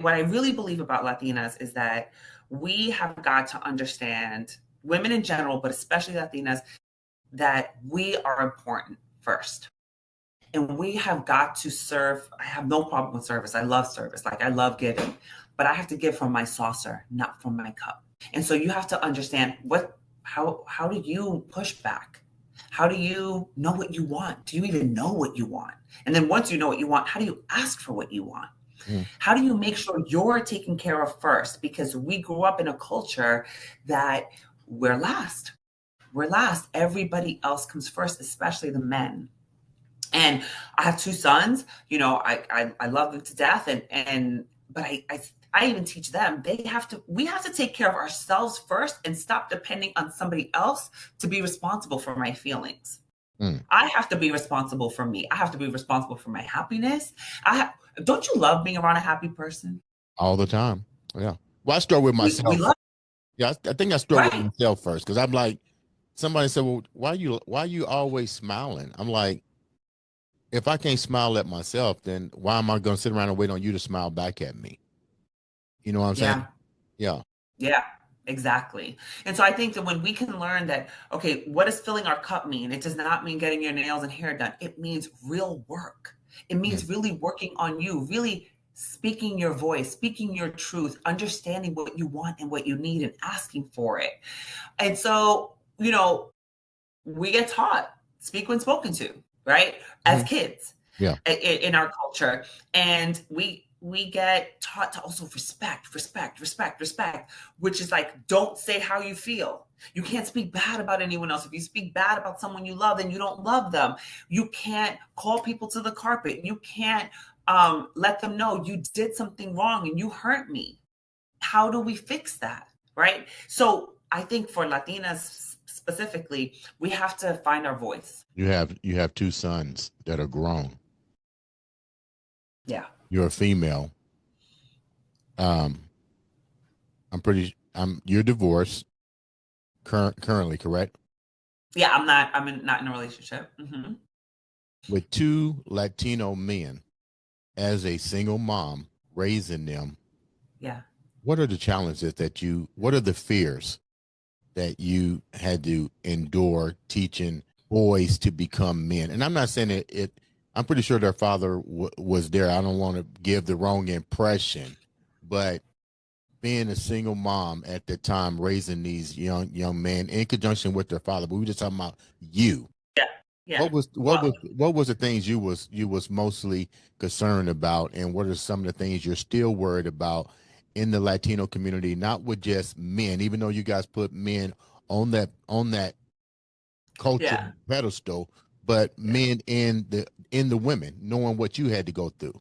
what I really believe about Latinas is that we have got to understand, women in general, but especially Latinas, that we are important first. And we have got to serve. I have no problem with service. I love service. Like, I love giving, but I have to give from my saucer, not from my cup. And so you have to understand how do you push back? How do you know what you want? Do you even know what you want? And then once you know what you want, how do you ask for what you want? Mm. How do you make sure you're taken care of first? Because we grew up in a culture that we're last. We're last. Everybody else comes first, especially the men. And I have two sons. I love them to death, but I even teach them we have to take care of ourselves first and stop depending on somebody else to be responsible for my feelings. Mm. I have to be responsible for me. I have to be responsible for my happiness. Don't you love being around a happy person? All the time. Yeah. Well, I start with myself. We love. Yeah, I think I start with Right. myself first, because I'm like, somebody said, well, why are you always smiling? I'm like, if I can't smile at myself, then why am I going to sit around and wait on you to smile back at me? You know what I'm saying? Yeah. Yeah. Yeah, exactly. And so I think that when we can learn that, okay, what does filling our cup mean? It does not mean getting your nails and hair done. It means real work. It Mm. means really working on you, really speaking your voice, speaking your truth, understanding what you want and what you need and asking for it. And so, we get taught speak when spoken to, right? As Mhm. kids Yeah. in our culture. And we get taught to also respect, which is like, don't say how you feel. You can't speak bad about anyone else. If you speak bad about someone you love, then you don't love them. You can't call people to the carpet. You can't let them know you did something wrong and you hurt me. How do we fix that? Right? So I think for Latinas specifically, we have to find our voice. You have two sons that are grown. Yeah. You're a female. Um, you're divorced currently, correct? Yeah, I'm not in a relationship. Mm-hmm. With two Latino men, as a single mom raising them, Yeah. what are the challenges what are the fears that you had to endure teaching boys to become men? And I'm not saying I'm pretty sure their father was there. I don't want to give the wrong impression, but being a single mom at the time, raising these young men in conjunction with their father, but we were just talking about you. Yeah. Yeah. Well, What was the things you was mostly concerned about, and what are some of the things you're still worried about in the Latino community, not with just men, even though you guys put men on that culture yeah. pedestal, but Yeah. men in the women, knowing what you had to go through.